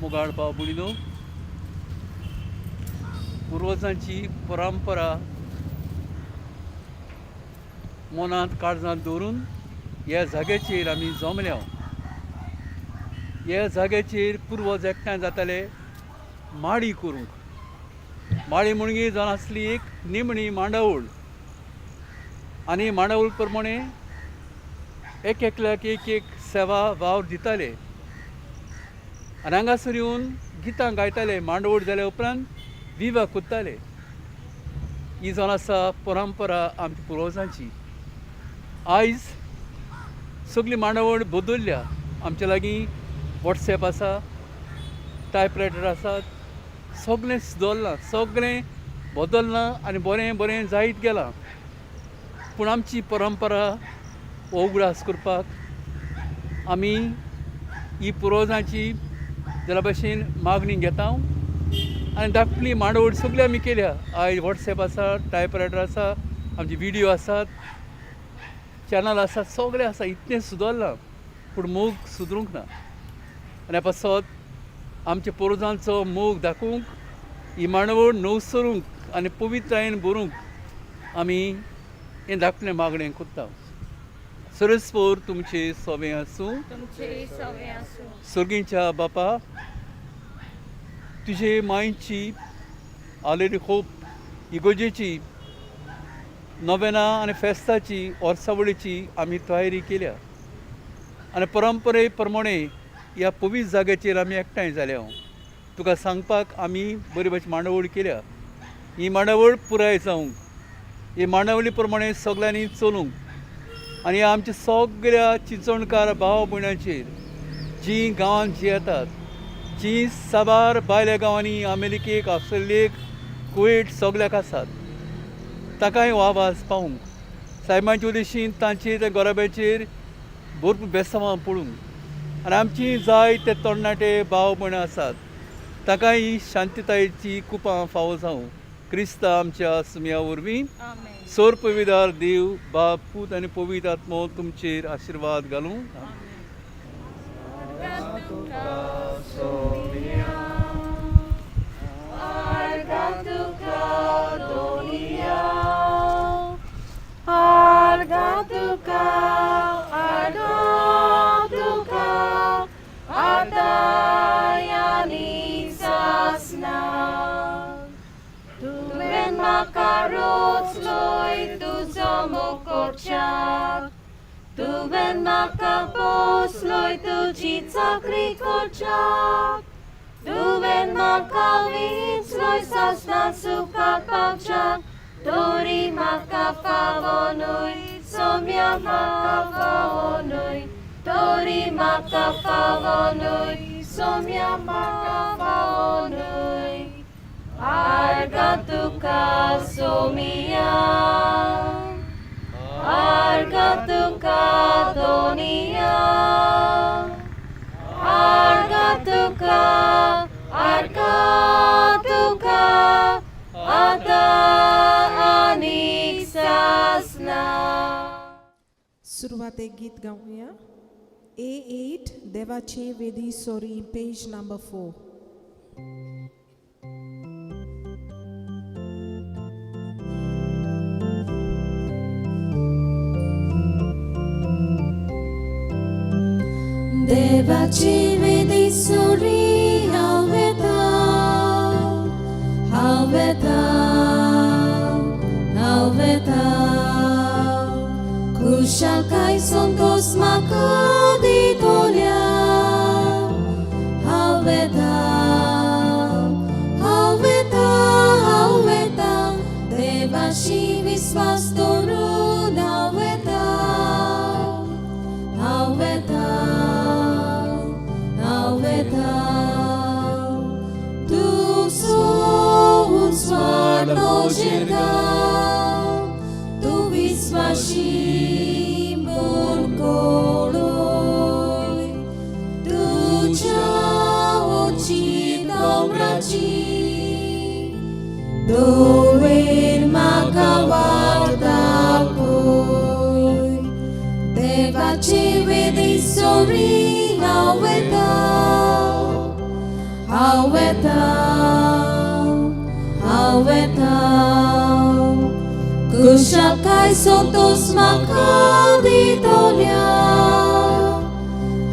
मोगाळ भाव भयणीनो, पुर्वजांची परंपरा मनांत काळजांत दवरून ह्या जाग्याचेर आमी जमल्या. ह्या जाग्याचेर पुर्वज एकठांय जाताले माडी करूंक. माडी म्हणजे जावन आसली एक निमणी मांडावळ आनी मांडावळ प्रमाणे एक एकल्याक एक एक सेवा वावर दिताले आनी हांगासर येवन गितां गायताले. मांडावळ जाल्या उपरांत विवा कोत्ताले. ही जावन आसा परंपरा आमच्या पुर्वजांची. आयज सगळी मांडावळ बदलल्या. आमचे लागीं वॉट्सॅप आसा, टायपरायटर आसात, सगळें सुदरलां, सगळें बदललां आनी बरें बरें जायत गेलां. पूण आमची परंपरा उगडास करपाक आमी ही पुर्वजांची जाल्या भाशेन मागणी घेता आनी धाकटी मांडावळ सगळी आमी केल्या. आयज वॉट्सॅप आसा, टायपरायटर आसा, आमचे व्हिडियो आसात, चॅनल आसात, सगळें आसा. इतलें सुदरलां पूण मोग सुदरूंक ना. आनी पासत आमच्या पुर्वजांचो मोग दाखोवंक ही मांडावळ नवसरूंक आनी पवित्रायेन भरूंक आमी हें धाकटें मागणें कोत्ता. सरस्पोर तुमचें सोवें आसूं. सर्गीच्या बापा, तुजे मायेची ऑलरेडी होप इगोजेची नोवेना आनी फेस्ताची वर्सावळीची आमी तयारी केल्या आनी परंपरे प्रमाणे ह्या पवित्र जाग्याचेर आमी एकठांय जाल्या. तुका सांगपाक आमी बरी भाशेन मांडावळ केल्या. ही मांडावळ पुराय जावंक, ही मांडावळी प्रमाणे सगळ्यांनी चलूंक आनी आमच्या सगळ्या चिंचणकार भाव भयणांचेर जीं गांवांत जियेतात, जीं साबार भायल्या गांवांनी अमेरिकेक, ऑस्ट्रेलियेक, कुवेट सगळ्याक आसात, ताकाय हो आवाज पावूंक, सायबांचे उद्देशीन तांचेर त्या गोरब्याचेर भरपूर बेसांवां पडूंक आनी आमची जाय ते तरणाटे भाव भयणां आसात ताकाय ही शांतीतायेची कुपां फावो जावं. क्रिस्त आमच्या सुमया वरवीं सोर पवित्र देव, बाप, पूत आनी पवित्र आत्मो तुमचेर आशिर्वाद घालूं. Tuven makaposloj tuji cakri kočak, tuven makavicloj sasna suka pavčak, tori makafavonuj, somja makafavonuj, tori makafavonuj, somja makafavonuj, argatuka somia. Argatuka donia, Argatuka, Argatuka, Ata Aniksasna. सुरुवात एक गीत गाऊया. A8 देवाचे वेदी सोरी, पेज नंबर 4. देवाची वेदी सोरी हांव वेता, हांव वेता, हांव वेता. खुशालकाय संतोष म्हाका दितोल्या. हांव वेता, हांव वेता, हांव वेता. देवाशी विस्वास दवरून हांव वेता, हांव वेता. Tu sou swarno jirga, tu visvashi morkoloj, tu oči domrači, dover makavartakoj. Devače vedi sorry how without हांव येता कुशाकाय संतोष म्हाका दितोल्या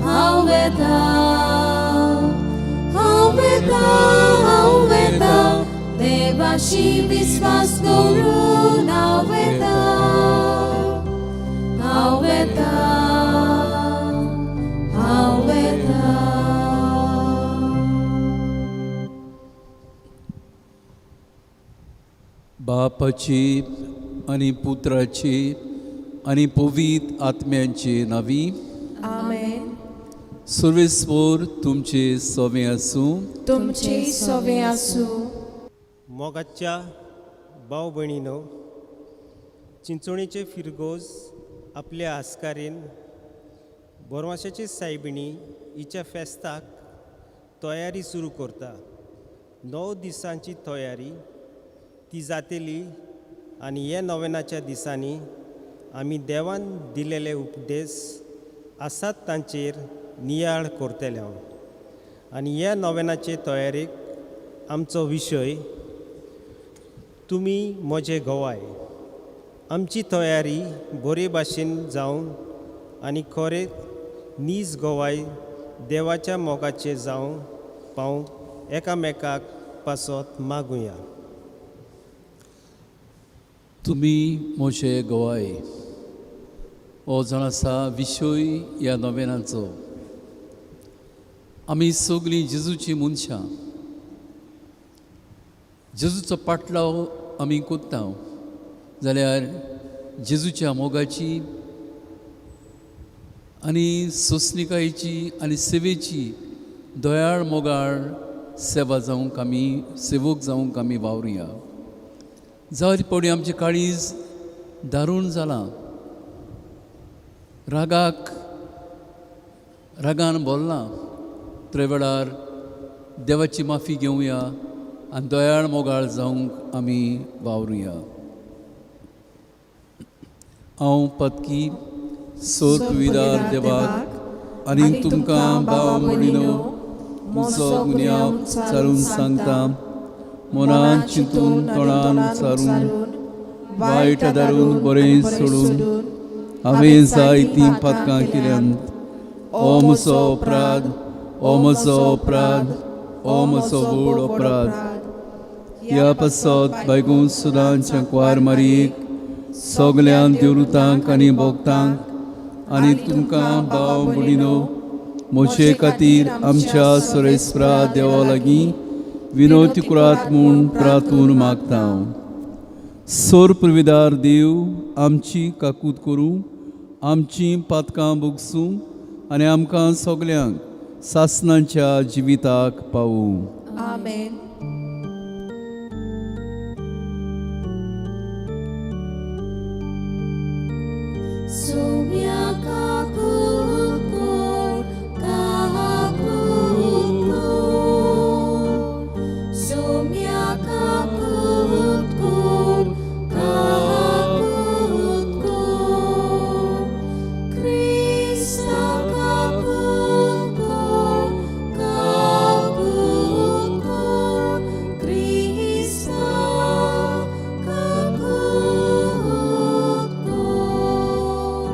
हांव येता देवाशी विश्वास करून हांव येता बापाची आनी पुत्राची आनी पवित्र आत्म्याची नावी आमेन. सर्वेस्वर तुमचे सोवे आसूं. तुमचे सोवे आसूं. मोगाच्या भाव भयणीनो, चिंचोणेचे फिरगोज आपल्या आस्कारेन बोरमाशाचे सायबिणी हिच्या फेस्ताक तयारी सुरू करता. 9 दिसांची तयारी ती जातली आनी हे नोवेनाच्या दिसांनी आमी देवान दिलेले उपदेश आसात तांचेर नियाळ करतले हांव. आनी ह्या नोवेनाचे तयारेक आमचो विशय तुमी म्हजे गोवाय. आमची तयारी बरे भाशेन जावन आनी खरेंच नीज गोवाय देवाच्या मोगाचे जावं पावंक एकामेकाक पासत मागुया. तुमी म्हजे गोवाय हो जाण आसा विशय ह्या नोवेनाचो. आमी सगळीं जेजूची मनशां. जेजूचो पाटलाव आमी कोत्ता जाल्यार जेजूच्या मोगाची आनी सोंसणिकायेची आनी सेवेची दयाळ मोगाळ सेवा जावंक आमी सेवक जावंक आमी वावरुया. जावचे पडी आमचें काळीज दारूण जालां. रागान बोल्लां. ते वेळार देवाची माफी घेवया आनी दयाळ मोगाळ जावंक आमी वावरुया. हांव पत्की सोत विदार देवाक आनी तुमकां भाव भयणीनो म्हजो गुन्यांव चालून सांगता. मनान चिंतून तोंडान उच्चारून वायट दारून बरें सोडून हांवें जायतीं पातकां केल्यांत. हो म्हजो अपराध, हो म्हजो अपराध, हो म्हजो व्हड अपराध. ह्या पासत बायगून सुदांच्या क्वार मारयेक सगळ्यां देवृतांक आनी भोगतांक आनी तुमकां भाव भयणीनो म्हजे खातीर आमच्या सरेस्परा देवा लागीं विनोती करात म्हूण प्रार्थून मागता. सोर प्रविदार देव आमची काकूत करूं, आमची पातकां भोगसूं आनी आमकां सगल्यांक सासणांच्या जिविताक पावूं. आमेन. सोम्या काकूत कोर, सोम्या काकूत कोर, क्रिस्ता काकूत कोर, क्रिस्ता काकूत कोर,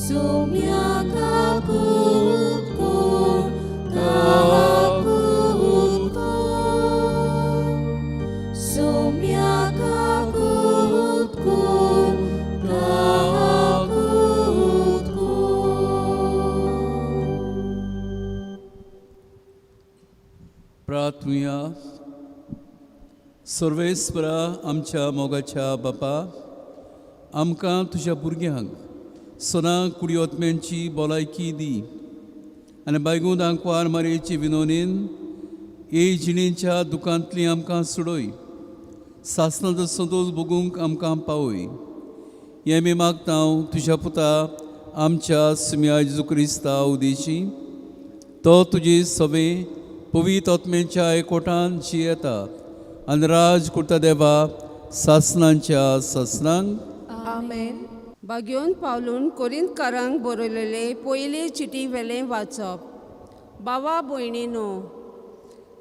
सोम्या काकूत कोर, सोम्या काकूत कोर, प्रार्थुया. सर्वेस्परा आमच्या मोगाच्या बापा, आमकां तुज्या भुरग्यांक सदां कुडी ओतम्यांची भलायकी दी आनी बायगूंद आंकवार मारयेची विनोनेन हे जिणेच्या दुखांतली आमकां सोडय. सासणाचो संतोश भोगूंक आमकां पावय. हें आमी मागता हांव तुज्या पुता आमच्या सुम्या जेजू क्रिस्ता उदेशी. तो तुजे सवे पवित्र आत्म्याच्या एकवटान जियेता आनी राज करता देवा सासणांच्या सासणांक. आमेन. बागेवन पावलून कोरिंतकारांक बरयलेले पयले चिटी वेलें वाचप. भावा भयणीनो,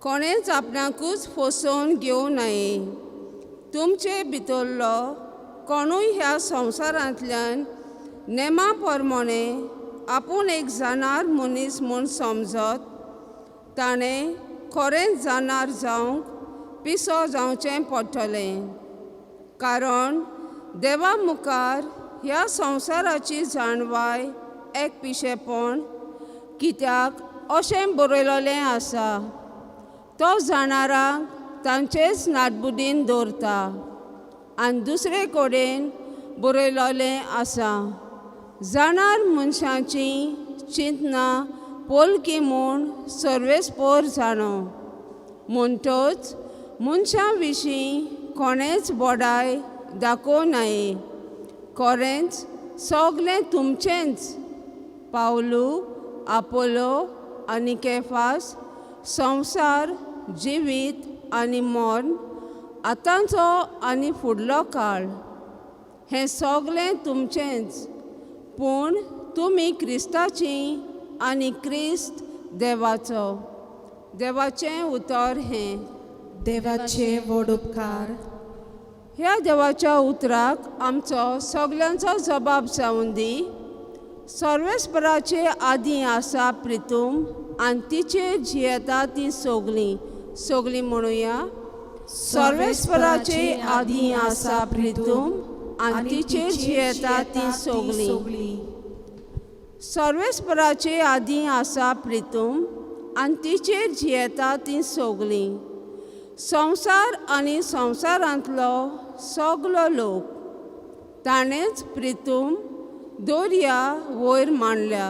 कोणेच आपणाकूच फसोवन घेवं नये. तुमचे भितरलो कोणूय ह्या संवसारांतल्यान नेमा प्रमाणे आपूण एक जाणार मनीस म्हूण समजत ताणें खरेंच जाणार जावंक पिसो जावचें पडटलें. कारण देवा मुखार ह्या संवसाराची जाणवाय एक पिशेपण, कित्याक अशें बरयलोलें आसा, तो जाणारांक तांचेच नाटबुडीन दवरता. आनी दुसरे कडेन बरयलोलें आसा, जाणार मनशाची चिंतना पोलकी म्हूण सर्वेस्पर जाणो. म्हणटच मनशां विशीं कोणेच बोडाय दाखोवं नये. खरेंच सगलें तुमचेंच. पावलू, आपोलो आनी केफास, संवसार, जिवीत आनी मरण, आतांचो आनी फुडलो काळ, हें सगलें तुमचेंच. पूण तुमी क्रिस्ताचीं आनी क्रिस्त देवाचो. देवाचें उतर हें. देवाचे व्हड उपकार. ह्या देवाच्या उतराक आमचो सगल्यांचो जबाब जावन दी. सर्वेस्पराचे आदीं आसा प्रितूम आनी तिचेर जियेता ती सगलीं म्हणुया. सर्वेस्पराचे आदीं आसा प्रितूम आनी तिचेर जियेता ती सगलीं. सर्वेस्पराचे आदीं आसा प्रितूम आनी तिचेर जियेता ती सगलीं. संवसार आनी संवसारांतलो सगलो लोक ताणेंच प्रितूम दर्या वयर मांडल्या.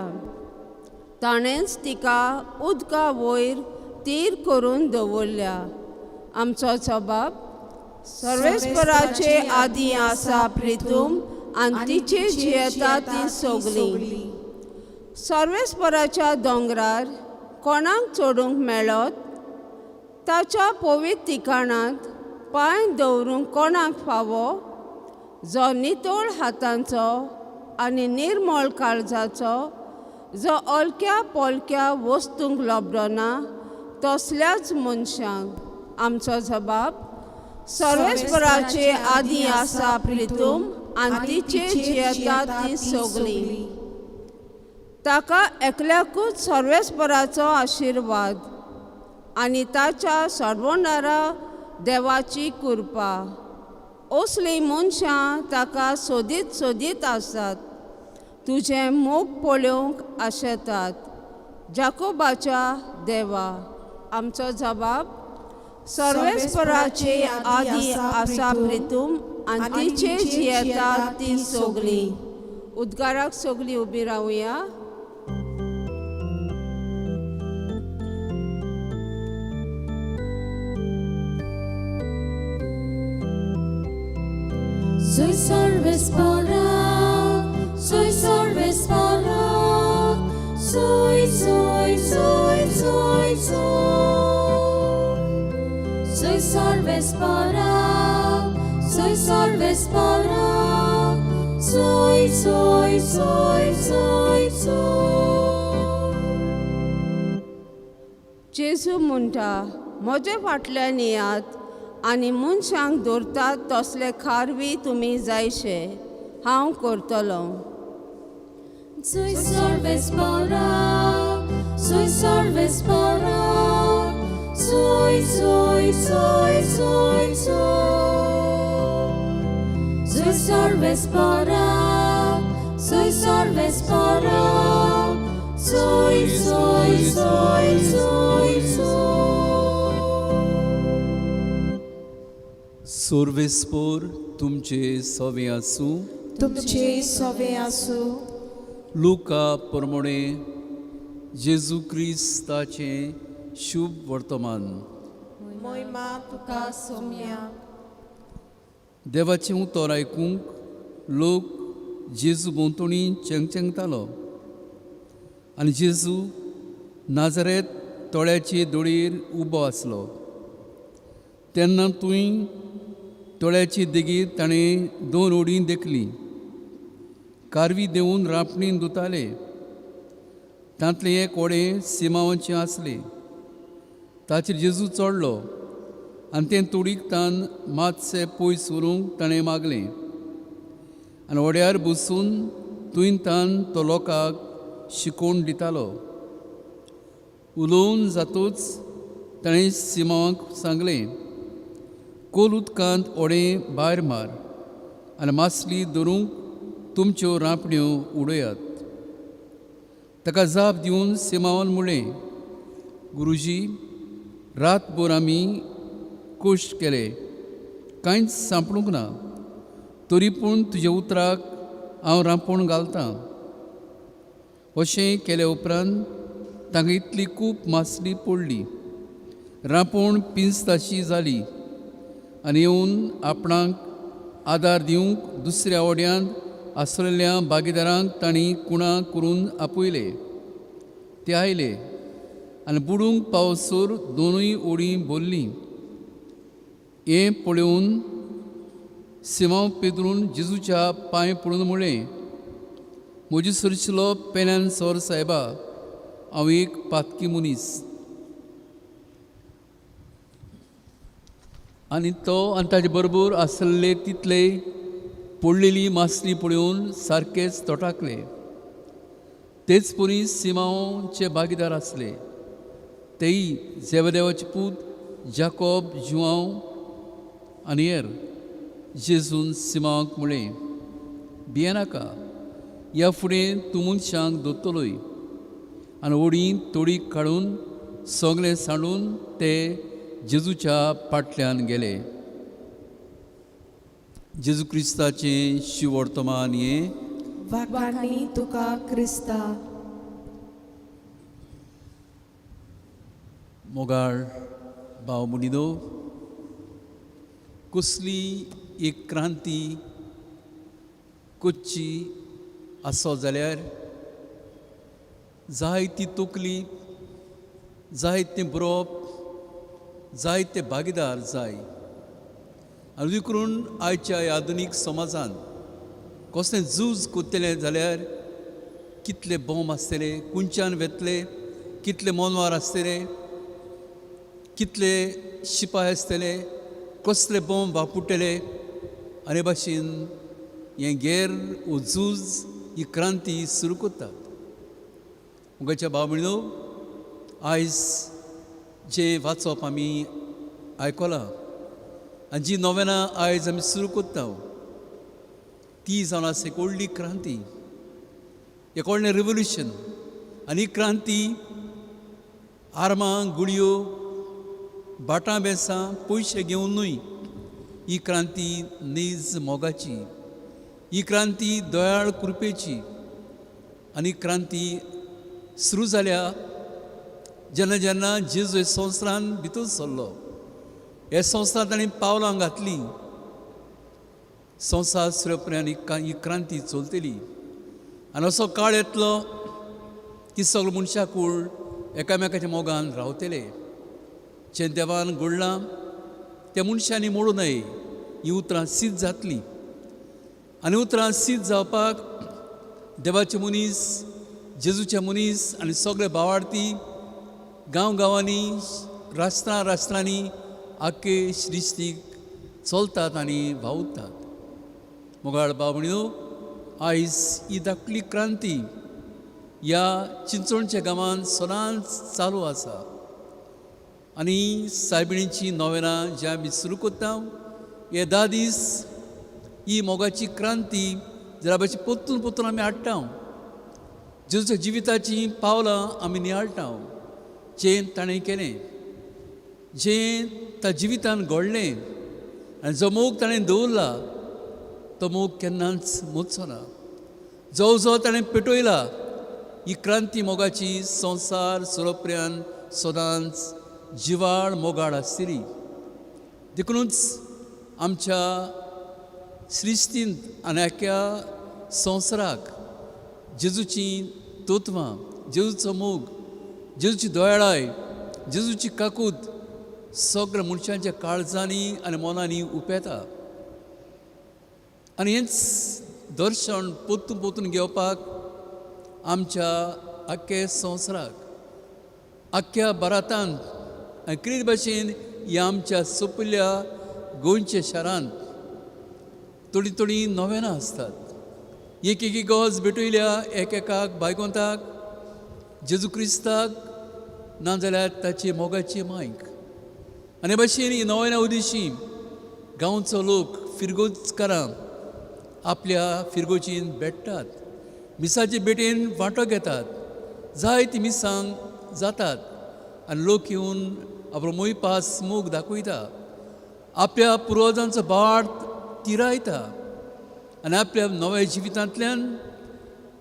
ताणेंच तिका उदका वयर तीर करून दवरल्या. आमचो जबाब, सर्वेस्पराचे आदीं आसा प्रितूम आनी तिचेर जियेता ती सगलीं. सर्वेस्पराच्या दोंगरार कोणाक चडूंक मेळत, ताच्या पवित्र ठिकाणांत पांय दवरूंक कोणाक फावो, जो नितळ हातांचो आनी निर्मळ काळजाचो, जो अळक्या पोलक्या वस्तूंक लोबडना, तसल्याच मनशांक. आमचो जबाब, सर्वेस्पराचे आदीं आसा प्रितूम आनी तिचेर जियेता ती सगलीं. ताका एकल्याकूच सर्वेस्पराचो आशिर्वाद आनी ताच्या सोडवणारा देवाची कृपा. असलीं मनशां ताका सोदीत आसात, तुजें मोग पळोवंक आशेतात. जाकोबाच्या देवा. आमचो जबाब, सर्वेस्पराचे आदीं आसा प्रितूम आनी तिचेर जियेता ती सगलीं. उद्गाराक सगलीं उबी रावया. Soy सर्वेस्परा, soy सर्वेस्परा, soy, soy, soy, soy, soy. Soy सर्वेस्परा, soy सर्वेस्परा, soy, soy, soy, soy, soy. जेजू म्हणटा, म्हजे फाटल्यान येयात आनी मनशांक दवरतात तसले खारवी तुमी जायशे. हांव करतलो. Soy सर्वेस्परा, soy सर्वेस्परा, soy, soy, soy, soy, soy. Soy सर्वेस्परा, soy सर्वेस्परा, soy, soy, soy, soy, soy. सर्वेस्पर तुमचे सवे आसूं. तुमचे सवे आसूं. लुका प्रमाणे जेजू क्रिस्ताचें शुभ वर्तमान. मोहिमा तुका सोम्या. देवाचें उतर आयकूंक लोक जेजू भोंवतणी चेंगचेंगतालो. आनी जेजू नाजरेत तळ्याचे दोळयेर उबो आसलो. तेन्ना तुंय तळ्याची देगेर ताणें 2 ओडीं देखलीं. कारवी देंवून रापणीन धुताले. तांतलें एक ओडें सिमावाचें आसलें. ताचेर जेजू चडलो आनी तें तुडीकतान मातशें पयस व्हरूंक ताणें मागलें आनी ओड्यार बसून तुयंतान तो लोकांक शिकोवन दितालो. उलोवन जातूच ताणें सिमोनाक सांगलें, खोल उदकांत ओडें भायर मार आनी मासली धरूंक तुमच्यो रांपण्यो उडयात. ताका जाप दिवन सिमोन म्हणलें, गुरुजी, रातभर आमी कश्ट केले, कांयच सांपडूंक ना, तरी पूण तुज्या उतराक हांव रांपोण घालतां. अशें केले उपरांत तांकां इतली खूब मासली पडली, रांपोण पिंजताशी जाली आनी येवन आपणाक आदार दिवंक दुसऱ्या ओड्यांत आसलेल्या भागीदारांक तांणी कुणां करून आपयले. ते आयले आनी बुडूंक पावसर दोनूय ओडीं भरलीं. हें पळोवन सिमोन पेद्रून जेजूच्या पांय पडून म्हणलें, म्हजो सरशिलो पेल्यान सोर सायबा, हांव एक पातकी मनीस. आनी तो आनी ताचे बरोबर आसलेले तितले पडलेली मासली पळोवन सारकेच तोटाकले. तेच परी सिमोनाचे भागीदार आसले, तेय जेवदेवाचे पूत जाकोब, जुआंव आनी हेर. जेजून सिमोनाक म्हणलें, भियेनाका, ह्या फुडें तूं मनशांक दोत्तलोय. आनी ओडीं तोडीक काडून सगळें सांडून ते जेजूच्या फाटल्यान गेले. जेजू क्रिस्ताचें शिव वर्तमान हें. वाखाणी तुका क्रिस्ता. मोगाळ भाव भयणीनो, कसली एक क्रांती कोची आसो जाल्यार जायती तकली, जायतें बरोवप, जायते भागीदार जाय. आनी करून आयच्या आधुनीक समाजांत कसलें झूज कोत्तेलें जाल्यार कितले बॉम्ब आसतले, खंयच्यान वेतले, कितले मनवार आसतले, कितले शिपाय आसतले, कसले बॉम्ब वापरतले, आनी भाशेन हें गैर वो झूज ही क्रांती सुरू करतात. मुगाच्या भाव भयणीनो, आयज जे वाचप आमी आयकलां आनी जी नोवेलां आयज आमी सुरू करता, ती जावन आसा एक व्हडली क्रांती, एक व्हडलें रिवोल्युशन. आनी ही क्रांती आर्मां, गुळयो, बाटां बेसां, पयशे घेवन न्हय. ही क्रांती नेज मोगाची, ही क्रांती दयाळ कृपेची. आनी क्रांती सुरू जाल्या जेन्ना जेन्ना जेजू हे संवसारान भितर सरलो. हे संवसारांत ताणें पावलां घातलीं. संवसार सुरपर्यंत ही क्रांती चलतली. आनी असो काळ येतलो की सगळे मनशाकूळ एकामेकाच्या मोगान रावतले. जे देवान घडलां त्या मनशांनी मोडू नये, ही उतरां सिद्ध जातलीं. आनी उतरां सिद्ध जावपाक देवाचे मनीस, जेजूचे मनीस आनी सगळे भावार्थी गांव गांवांनी, राष्ट्रां राष्ट्रांनी आख्खे श्रिश्टीक चलतात आनी भावुरतात. मोगाळ भाव भयणीनो, आयज ही धाकली क्रांती ह्या चिंचोणच्या गांवांत सदांच चालू आसा. आनी सायबिणीची नोवेलां जे आमी सुरू करता, हे 10 दीस ही मोगाची क्रांती जरा भाशेन परतून परतून आमी हाडटा. जेजूच्या जिविताची पावलां आमी नियाळटा. जें ताणें केलें, जें त्या जिवितान घडलें आनी जो मोग ताणें दवरला, तो मोग केन्नाच मोडचो ना. जो जो ताणें पेटयला, ही क्रांती मोगाची संवसार सुरोपर्यंत सदांच जिवाळ मोगाळ आसतली. देखूनच आमच्या सृश्टींत आनी आख्या संवसाराक जेजूची तत्वां, जेजूचो मोग, जेजूची दयाळाय, जेजूची काकूट सगळ्या मनशांच्या काळजांनी आनी मनांनी उपेता. आनी हेंच दर्शन परतून परतून घेवपाक आमच्या आख्या संवसाराक, आख्या भारतांत आनी कितें भाशेन ह्या आमच्या सोंपिल्ल्या गोंयच्या शारांत थोडीं नोवेनां आसतात. एक गोज भेटयल्या एकेकाक भायगोंताक, जेजू क्रिस्ताक, नाजाल्यार ताचे मोगाचे मांयक. आनी भाशेन ही नोवेनां उदिशी गांवचो लोक फिरगोजकारां आपल्या फिरगोजीन भेटतात, मिसाचे भेटेन वांटो घेतात. जायतीं मिसांग जातात आनी लोक येवन आपलो मोयपास मोग दाखयता, आपल्या पुर्वजांचो भाट तिरायता आनी आपल्या नव्या जिवितांतल्यान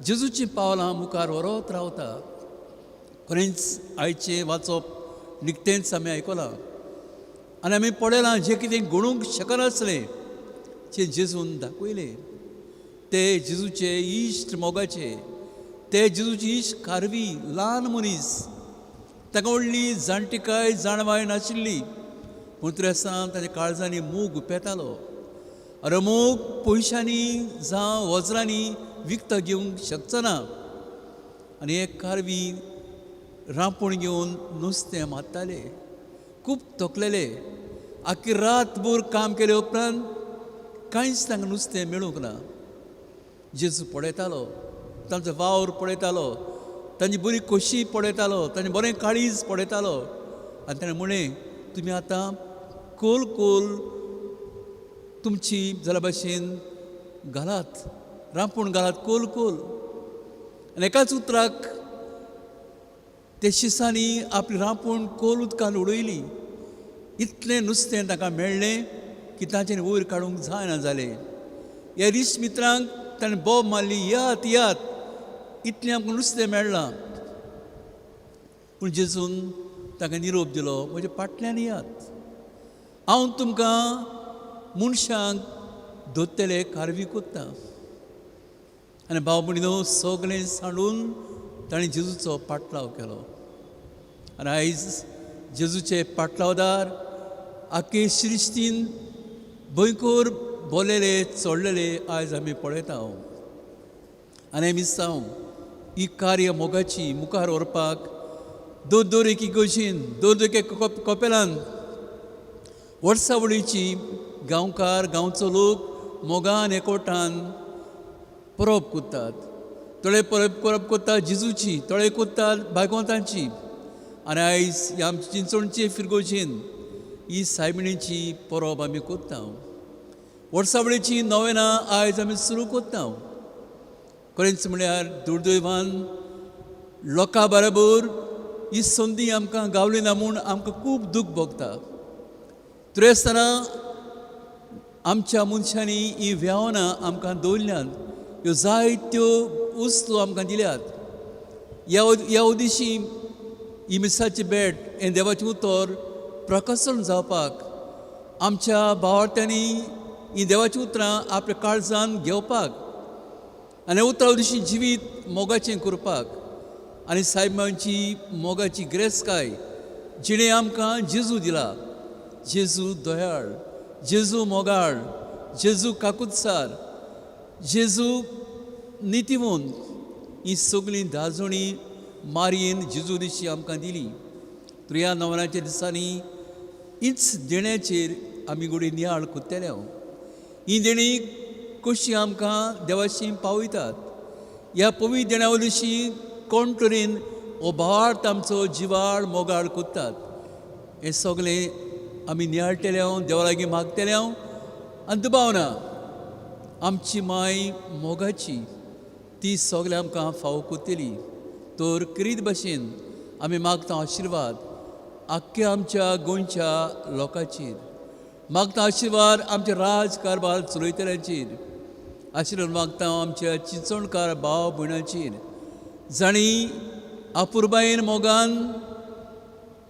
जेजूचीं पावलां मुखार व्हरत रावता. खरेंच आयचें वाचप निकतेंच आमी आयकलां आनी आमी पळयलां जें कितें घडूंक शकनासलें जें जेजून दाखयलें. ते जेजूचे इश्ट मोगाचे, ते जेजूची इश्ट कारवी ल्हान मनीस, ताका व्हडली जाणटेकाय जाणवाय नाशिल्ली, पूण त्रेसान ताच्या काळजांनी मोग पेतालो. अरे मोग पयशांनी जावं वज्रांनी विकतो घेवंक शकचो ना. आनी एक कारवी रांपूण घेवन नुस्तें मारताले, खूब तोखलेले. आख्खी रातभर काम केले उपरांत कांयच तांकां नुस्तें मेळूंक ना. जेजू पळयतालो, तांचो वावर पळयतालो, तांची बरी खोशी पळयतालो, तांचें बरें काळीज पळयतालो आनी ताणें म्हणलें, तुमी आतां कोल कोल तुमची जाल्या भाशेन घालात, रांपूण घालात, कोल कोल. आनी एकाच उतराक ते शिसांनी आपली रांपूण कोल उदकांत उडयली. इतलें नुस्तें ताका मेळ्ळें की ताचेर वयर काडूंक जायना जालें. ह्या रिश मित्रांक ताणें बोब मारली, यात यात, इतलें आमकां नुस्तें मेळ्ळां. पूण जेजून ताका निरोप दिलो, म्हज्या फाटल्यान यात, हांव तुमकां मनशांक धोत्तेले कारवी कोत्ता. आनी भाव भयणीनो, सगळें सांडून ताणें जेजूचो पाटलाव केलो. आनी आयज जेजूचे पाटलावदार आख्खे सृश्टीन भयंकर बोलेले चडलेले आयज आमी पळयता. आनी आमी दिसता ही कार्य मोगाची मुखार व्हरपाक दोर एकी गोशीन, दोर एके कोपेलान वर्सावळीची गांवकार, गांवचो लोक मोगान एकवटान परब कोत्तात. थोडे परब कोत्तात जेजूची, थोडे कोत्तात भायगोंतांची. आनी आयज ह्या आमच्या चिंचोणचे फिरगोजीन ही सायबिणीची परब आमी कोत्ता. वर्सावळीची नोवेनां आयज आमी सुरू कोत्ता. खरेंच म्हळ्यार दुर्दैवान लोकां बरोबर ही संदी आमकां गावली ना म्हूण आमकां खूब दूख भोगता. तरी आसतना आमच्या मनशांनी ही व्यावनां आमकां दवरल्यात, ह्यो जायत्यो वस्तू आमकां दिल्यात. ह्या उद्देशी ही मिसाची भेट हें देवाचें उतर प्रकसन जावपाक, आमच्या भावार्थ्यांनी ही देवाचीं उतरां आपल्या काळजान घेवपाक आनी उतरां उद्देशी जिवीत मोगाचें करपाक आनी सायबांची मोगाची गिरेस्तकाय जिणें आमकां जेजू दिला. जेजू दयाळ, जेजू मोगाळ, जेजू काकुत्सार, जेजू नितीवंत, ही सगळीं दाजोणी मारयेन जेजू दिशी आमकां दिली. तर ह्या नवराच्या दिसांनी हीच देण्याचेर आमी घोडी नियाळ कोत्तेले. ही देणी कशी आमकां देवाशी पावयतात. ह्या पवित्र देण्या वयल्याशी कोण तरेन हो भावार्थ आमचो जिवाळ मोगाळ कोत्तात, हें सगळें आमी नियाळटले, देवा लागीं मागतले. आनी दुबावना आमची माय मोगाची ती सगळें आमकां फावो कोत्तली. तर किरीत भाशेन आमी मागता आशिर्वाद आख्ख्या आमच्या गोंयच्या लोकांचेर, मागता आशिर्वाद आमच्या राजकारभार चलयतल्यांचेर, आशिर्वाद मागता आमच्या चिंचोणकार भाव भयणांचेर, जाणी आपुरबायेन मोगान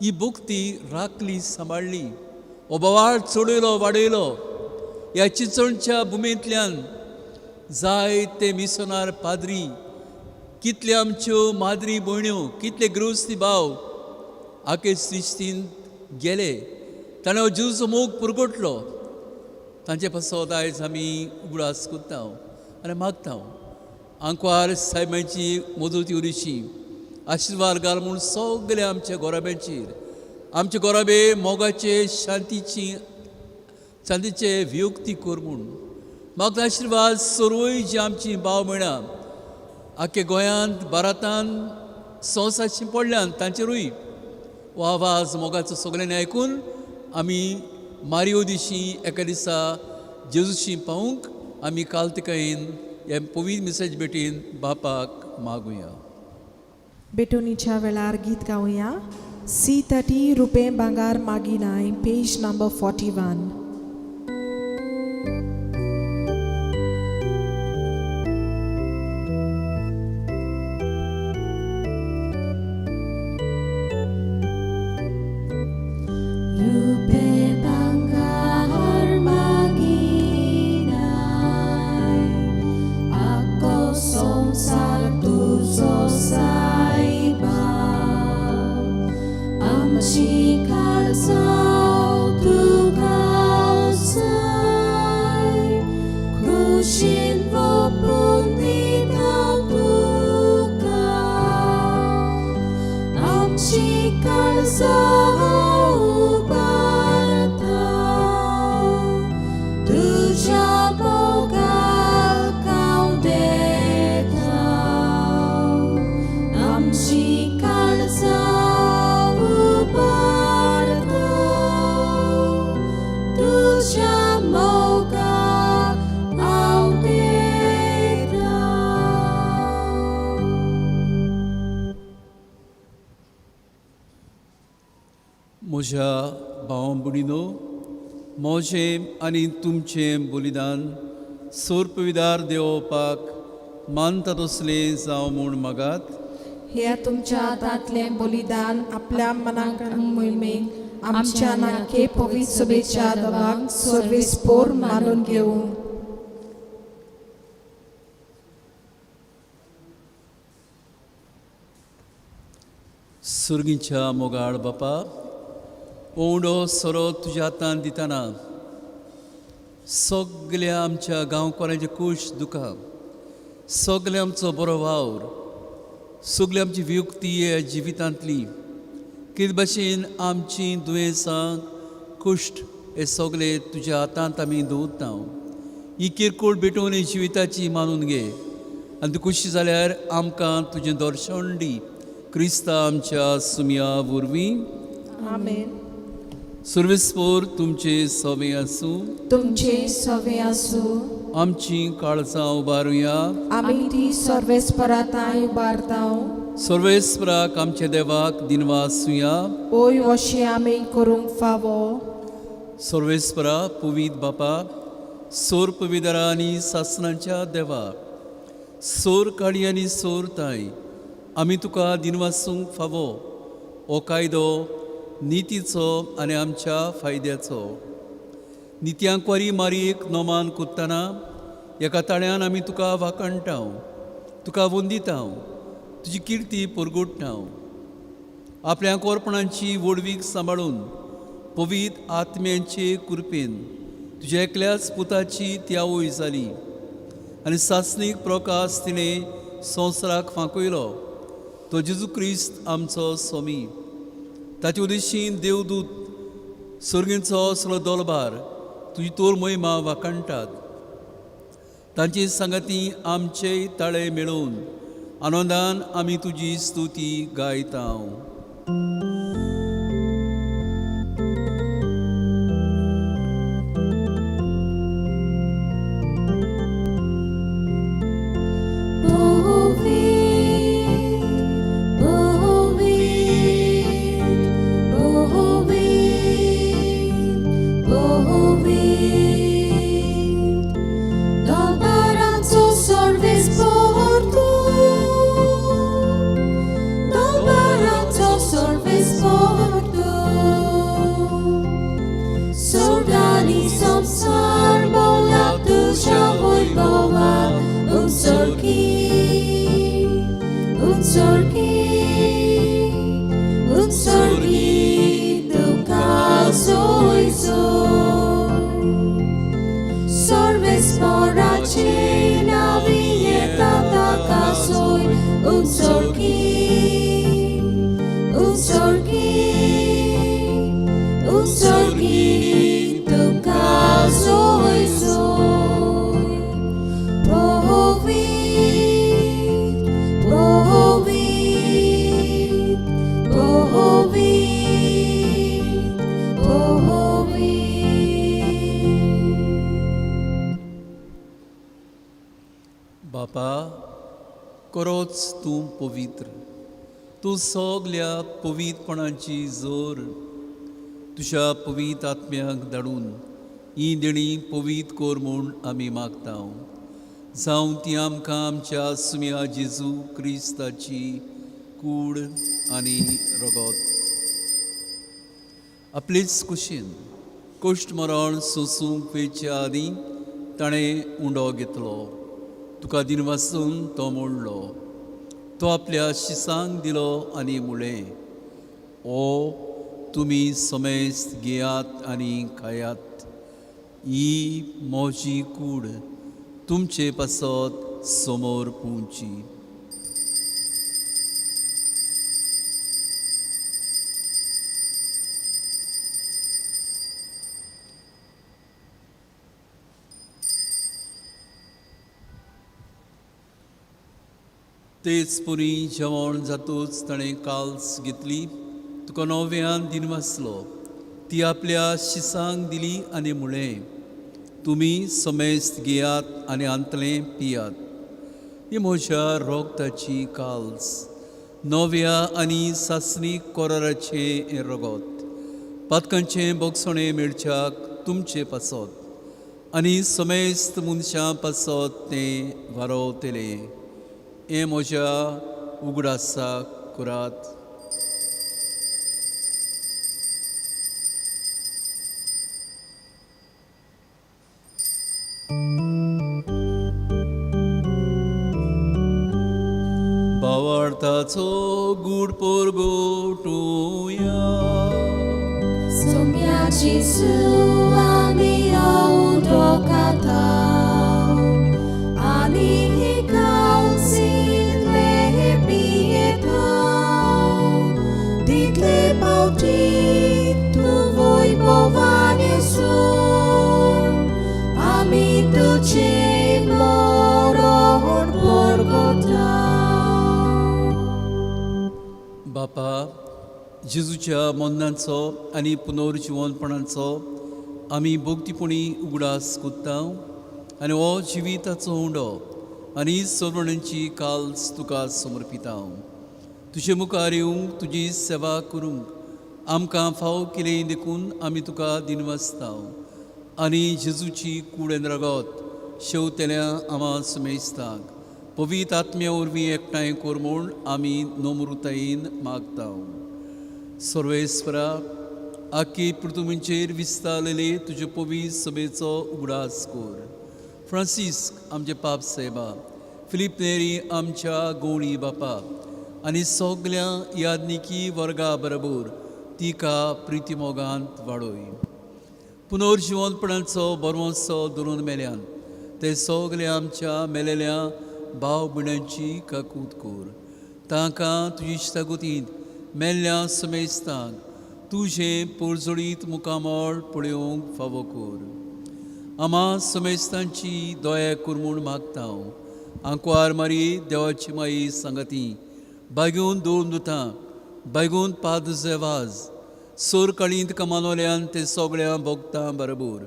ही भुक्ती राखली, सांबाळली, हो बोवाळ चडयलो वाडयलो. ह्या चिंचोणच्या भुमेंतल्यान जायते मिसोनार पाद्री, कितले आमच्यो माद्री भयण्यो, कितले गृहस्थी भाव आखे सृश्टीन गेले. ताणें हो जेजूचो मोग पुरगटलो. तांचे पासत आयज आमी उगडास कोत्ता आनी मागता. आंकवार सायबांची मोदती उरिशी आशिर्वाद घाल म्हूण सगल्या आमच्या गोराब्यांचेर आमचे गोराबे मोगाचे शांतीचे वियुक्ती कर म्हूण म्हाका आशिर्वाद सर्वय जी आमची भाव भयणां आख्या गोंयांत भारतांत संवसारची पडल्यान तांचेरूय हो आवाज मोगाचो सगळ्यांनी आयकून आमी मारियो दिशी एका दिसा जेजूशी पावूंक आमी कालतिकायेन हे पवित्र मेसेज भेटीन बापाक मागुया. बेटोनीच्या वेळार गीत गावया. C30 रुपये भांगार मागिनाय, page number 41. Rupe banggar maginay, ako songsar tuzo saiba, amshikal sao tugaw say, kushin vopun ditaw tugaw, amshikal sao म्हज्या भावां भयणीनो, म्हजें आनी तुमचें बलिदान सोर्पविदार देवपाक मानता तसलें जावं म्हूण मागात. हे तुमच्या हातांतलें बलिदान आपल्या मनाक मोहिमेक आमच्या नाके पवित्र सभेच्या दबाक सर्वेस्पोर मानून घेऊ. सुर्गीच्या मोगाळ बापा, ओंडो सोरो तुज्या हातांत दितना सगल्या आमच्या गांवकारांचे खूश दुखां, सगले आमचो बरो वावर, सगली आमची वियुक्ती हे जिवितांतली कितें भाशेन आमची दुयेंसां कुश्ट हे सगळे तुज्या हातांत आमी दवरता. ही किरकोळ भेटोवन जिविताची मानून घे आनी तूं खुशी जाल्यार आमकां तुजें दर्शन दी. क्रिस्ता आमच्या सुमया वरवीं. आमेन. सर्वेस्पोर तुमचे सवे आसूं, तुमचे सवे आसूं. आमची काळजां उबारुया. आमी ती सर्वेस्पराताय उबारताव. सर्वेस्पराक आमच्या देवाक दिनवासुया. ओय अशें आमी करूंक फावो. सर्वेस्परा पवित्र बापा, सोर पवित्रा आनी सासणांच्या देवा, सोर काळी आनी सोर ताय, आमी तुका दिनवासूंक फावो. हो कायदो नितीचो आनी आमच्या फायद्याचो. नित्यांकवारी मारयेक नोमान कोत्ताना एका ताळ्यान आमी तुका वाकणटाव, तुका वंदिताव, तुजी किर्ती परगोडटाव. आपल्या कोरपणांची वडवीक सांबाळून पवित्र आत्म्यांचे कृपेन तुज्या एकल्याच पुताची त्यावय जाली आनी सासणीक प्रकाश तिणें संवसाराक फांकयलो. तो जेजू क्रिस्त आमचो स्वामी. ताचे उद्देशीन देवदूत सर्गेचो सगळो दोलबार तुजी तोर महिमा वाकणटात. तांची संगती आमचे ताळे मेळोवन आनंदान आमी तुजी स्तुती गायताव. Usorgi tuka zoe zoe. Bohovit, bohovit, bohovit, bohovit. बापा, खरोच तूं पवित्र, तूं सगल्या पवित्रपणाची जोर तुज्या पवित्र आत्म्याक धाडून ही देणी पवित्र कोर म्हूण आमी मागता. जावं ती आमकां आमच्या सुम्या जेजू क्रिस्ताची कूड आनी रगत. आपलेच कुशीन कश्ट मरण सोसूंक वेच्या आदीं ताणें उंडो घेतलो. तुका दिनवासून तो मोडलो. तो आपल्या शिसांक दिलो आनी म्हळें, ओ तुमी समेस्त घेयात आनी खायात. ही म्हजी कूड तुमचे पासत समोर पोवची. तेच पुरी जेवण जातूच ताणें काल्स घेतली. तुका नव्यान दिनवासलो. ती आपल्या शिसांक दिली आनी म्हळें, तुमी समेस्त घेयात आनी आंतले पियात. ही म्हज्या रोगताची काल्स, नव्या आनी सासणीक कोराराचे हें रगत. पातकांचें बोगसणें मेळच्याक तुमचे पासत आनी समेस्त मनशां पासत तें वारोवतलें. हें म्हज्या उगडासाक करात. भावार्थाचो गूढ पोरगो टुया. Soumia Jésus ami audokata. Ani hikau sin lepieta. Ditle pautit tu voi povanie sur. Ami tu cimloror borgota. बापा, जेजूच्या मरणाचो आनी पुनर्जीवनपणाचो आमी भोगतीपणी उगडास कोत्ता आनी हो जिविताचो उंडो आनी सोडवण्यांची काल्स तुका समर्पिता. तुजे मुखार येवंक तुजी सेवा करूंक आमकां फाव केलें देखून आमी तुका दिनवासता आनी जेजूची कूड रगत शेवतेल्या आमा समेस्ताक पवित्र आत्म्या वरवीं एकठांय कोर म्हूण आमी नम्रतायेन मागता. सर्वेस्परा, आख्खी पृथ्वीचेर विस्तारलेले तुजे पवित्र सभेचो उगडास कोर. फ्रांसिस्क आमचे पाप साहेबा, फिलीप नेरी आमच्या गवळी बापा आनी सगल्या यादनिकी वर्गा बरोबर तिका प्रितीमोगांत वाडोय. पुनर्जीवनपणाचो बरोवंसो धरून मेल्यान ते सगले आमच्या मेलेल्या भाव भयणांची काकूत कोर. तांकां तुजी इश्टागतींत मेल्ल्या समेस्तांक तुजें पोरजोळीत मुखामळ पळोवंक फावो कोर. आमा समेस्तांची दया कर म्हूण मागता. आंकवार मारी देवाची माई सांगाती बागून दोन दुतां बागून पाद जेवाज सोर काळींत कमानोल्यान ते सगळ्या भोगतां बरोबर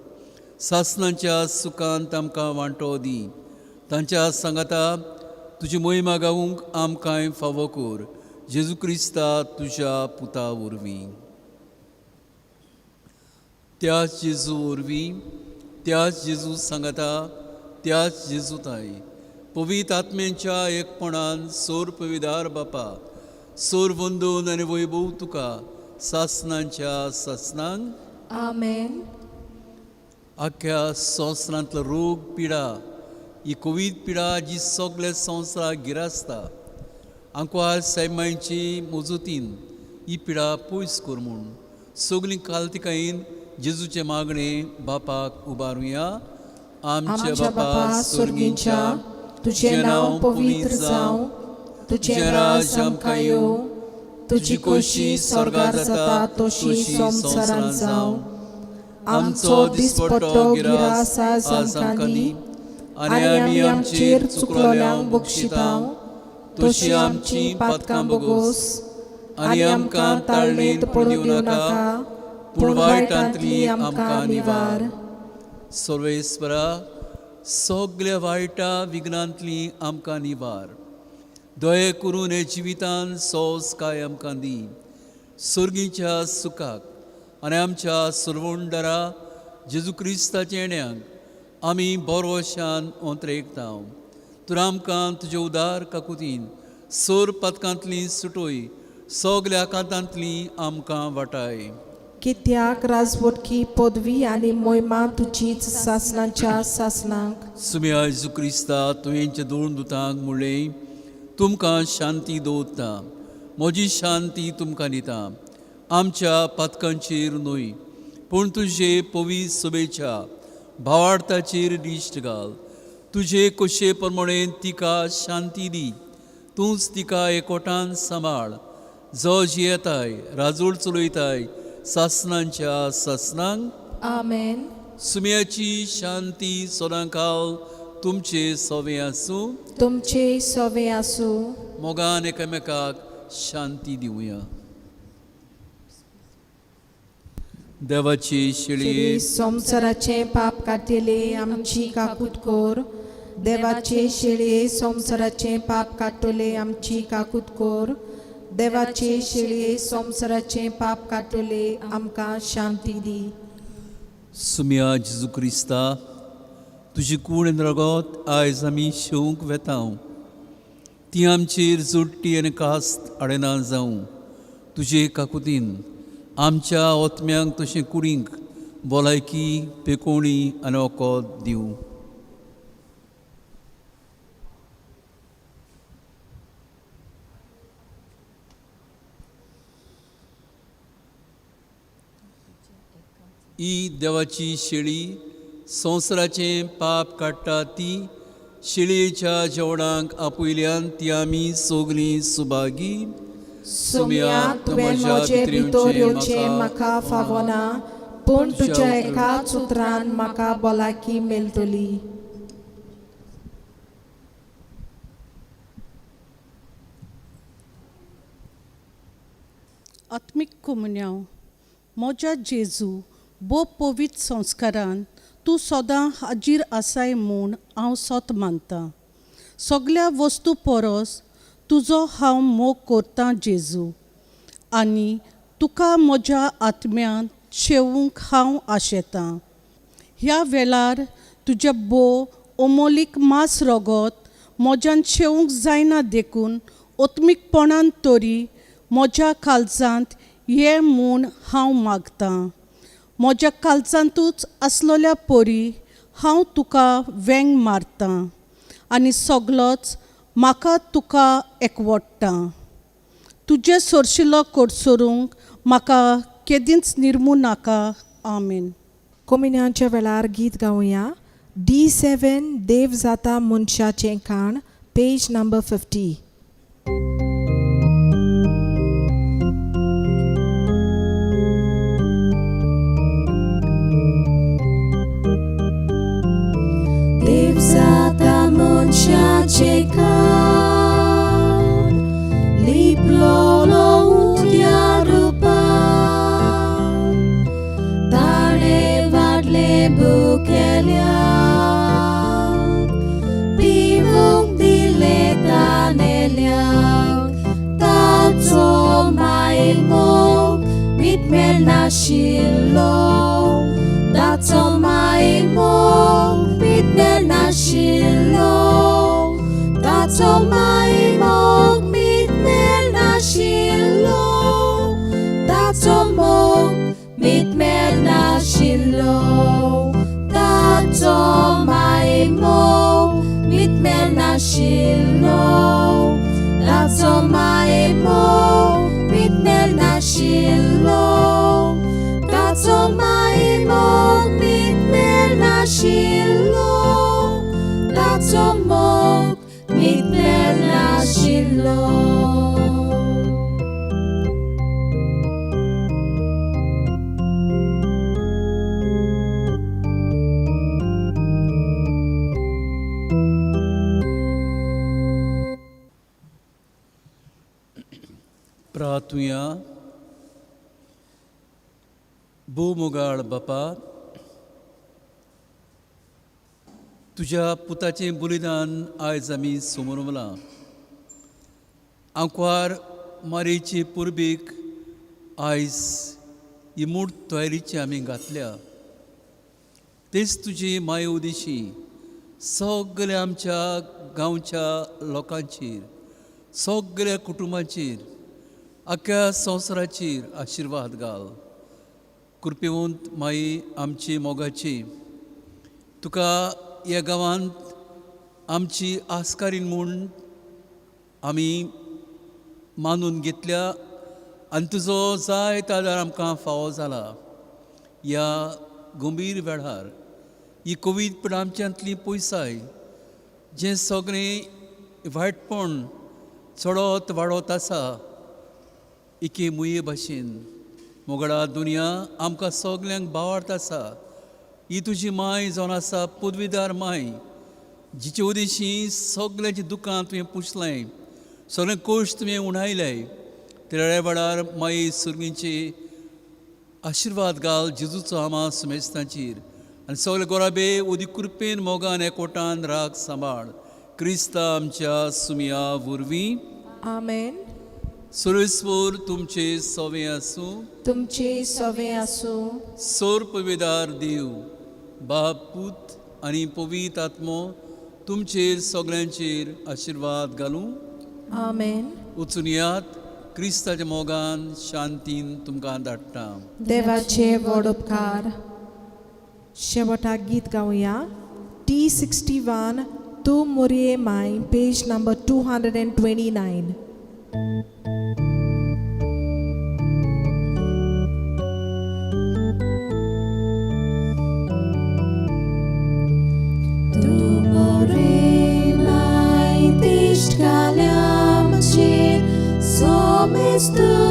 सासणांच्या सुखांत आमकां वांटो दी. तांच्या सांगाता तुजी मोहिमा गावूंक आमकांय फावो कोर. जेजू क्रिस्ता तुज्या पुता वरवीं. त्याच जेजू वरवीं, त्याच जेजू सांगाता, त्याच जेजूताय पवित्र आत्म्यांच्या एकपणान सोर पविदार बापा, सोर वंदन आनी वैभव तुका सासणांच्या सासणांक. आमेन. आख्या संवसारांतलो रोग पिडा, ही कोवीड पिडा जी सगळे संवसाराक गिरासता, आंकवार सैमांची मोजतीन ही पिडा पयस कर म्हूण सगलीं काल्तिकायेन जेजूचे मागणे बापाक उबारुया. आमचे बापा स्वर्गींच्या, तुझे नाव पवित्र जावं, तुझे राज आमकां येवं, तुजी खोशी स्वर्गार जाता तशी संवसारांत जावं. आमचो दिसपट्टो गिरास आज आमकां दी, आनी आमी आमचेर चुकलोल्यांक बक्षितांव. तशी आमची पातकां बोगोस, आनी आमकां ताळणेंत पडूं दिवं नाका, पूण वायटांतली आमकां निवार. सर्वेस्परा, सगल्या वायटा विघ्नांतली आमकां निवार. दये करून हे जिवितान सोस काय आमकां दी. सर्गीच्या सुखाक आनी आमच्या सर्वोंडरा जेजू क्रिस्ताच्या येण्याक आमी बोरवशान ओंत्रेकतांव. तर आमकां तुजे उदार काकुतीन सोर पथकांतली सुटोय, सगल्या कांतांतली आमकां वाटाय. कित्याक राजवटकी पदवी आनी मोहिमा तुजीच सासणांच्या सासणांक. सुम्या जेजू क्रिस्ता तुवेंच्या दोन दुतांक म्हणलें, तुमकां शांती दवरता, म्हजी शांती तुमकां दिता. आमच्या पथकांचेर न्हय, पूण तुजे पवित्र सभेच्या भावार्थाचेर दिश्ट घाल. तुजे कशे प्रमाणे तिका शांती दी. तूंच तिका एकवटान सांबाळ. जज येताय, राजवट चलयताय सासणांच्या सासणांक. आमेन. सुम्याची शांती सदांकाळ तुमचे सवे आसूं. तुमचे सवे आसूं. मोगान एकामेकाक शांती दिवया. देवाची शिळये संवसाराचे पाप काटिले आमची काकूट कोर. देवाचे शिळये संवसाराचे पाप काटले आमची काकूट कोर. देवाचे शिळये संवसाराचे पाप काटले आमकां शांती दी. सुम्या जेजू क्रिस्ता, तुजी कूड रगत आयज आमी शेवंक वेतांव. ती आमचेर जोडटी आनी कास्त आडना जावं. तुजे काकुतीन आमच्या ओतम्यांक तशें कुडींक भलायकी, पेकोवणी आनी वखद दिवं. ही देवाची शेळी संवसाराचें पाप काडटा ती. शेळयेच्या जेवणाक आपयल्यान ती आमी सगलीं सुभागी. सुम्या तुवें म्हजे भितर येवचें म्हाका फावना, पूण तुज्या एकाच उतरान म्हाका भलायकी मेळटली. आत्मीक कोमुन्यांव, म्हज्या जेजू बो पवित्र संस्कारान तूं सदां हाजीर आसाय म्हूण हांव सोत मानतां. सगल्या वस्तू परस तुजो हांव मोग करतां जेजू, आनी तुका म्हज्या आत्म्यान शेवूंक हांव आशेतां. ह्या वेळार तुजे बो अमोलीक मास रगत म्हज्यान शेवूंक जायना देखून ओत्मीकपणान तरी म्हज्या काळजांत ये म्हूण हांव मागतां. म्हज्या काळजांतूच आसलोल्या परी हांव तुका वेंग मारतां, आनी सगलोच म्हाका तुका एकवटटां. तुजे सोरशिल्लो कोडसोरूंक म्हाका केदींच निर्मू नाका. आमेन. कोमिन्यांच्या वेळार गीत गावया. D7 देव जाता मनशाचें खाण, पेज नंबर 50. देव जाता मनशाचें खाण, लिपलोलो उंट्या रुपान. ताणे वाडले भुकेल्यांक, पिवूंक दिले ताणेल्यांक. ताचो मायल मोग मिटमेल नाशिल्लो, ताचो मायल मोग मिटमेल नाशिल्लो. ताचो मायल मोग मिटमेल नाशिल्लो. ताचो मोग मिटमेल नाशिल्लो. ताचो मायल मोग मिटमेल नाशिल्लो. ताचो मायल मोग मिटमेल नाशिल्लो. ताचो मायल मोग मिटमेल नाशिल्लो. ताचो मोग मिटमेल नाशिल्लो. प्रार्थुया. भूमोगाळ बापा, तुझ्या पुताचें बलिदान आयज आमी समोर उरलां. आंकवार मारेची पुर्बीक आयज ही मूर्त तयारीची आमी घातल्या. तेच तुजी माये उदेशी सगळ्या आमच्या गांवच्या लोकांचेर, सगळ्या कुटुंबांचेर, आख्या संवसाराचेर आशिर्वाद घाल. कृपेवंत माई आमची मोगाची, तुका ह्या गांवांत आमची आस्कारीण म्हूण आमी मानून घेतल्या आनी तुजो जायतो आदार आमकां फावो जाला. ह्या गंभीर वेळार ही कोवीड पण आमच्यांतली पयसाय, जें सगळें वायटपण चडत वाडत आसा, एके मुये भाशेन मोगडा दुनिया आमकां सगल्यांक बावार्थ आसा. ही तुजी माय जावन आसा पदवीदार माय, जिचे उदेशी सगळ्यांचें दुकां तुवें पुसलें, सगळें कोश्ट तुवें उणायलें. त्या वेळार माई सुर्गींचे आशिर्वाद घाल जेजूचो आमा सुमेस्तांचेर आनी सगळे गोराबे उदी कृपेन मोगान एकवटान राग सांबाळ. क्रिस्ता आमच्या सुमिया वरवीं. आमेन. सर्वेस्वर तुमचे सवे आसूं. तुमचे सवे आसूं. सोर पविदार देव, बाप, पूत आनी पवित्र आत्मो तुमचेर सगळ्यांचेर आशिर्वाद घालूं. आमेन. वचून यात. क्रिस्ताच्या मोगान शांतीन तुमकां धाडटा. देवाचे व्हड उपकार. शेवटाक गीत गावया. T61 तूं मोरये माय, पेज नंबर 229. Somes tu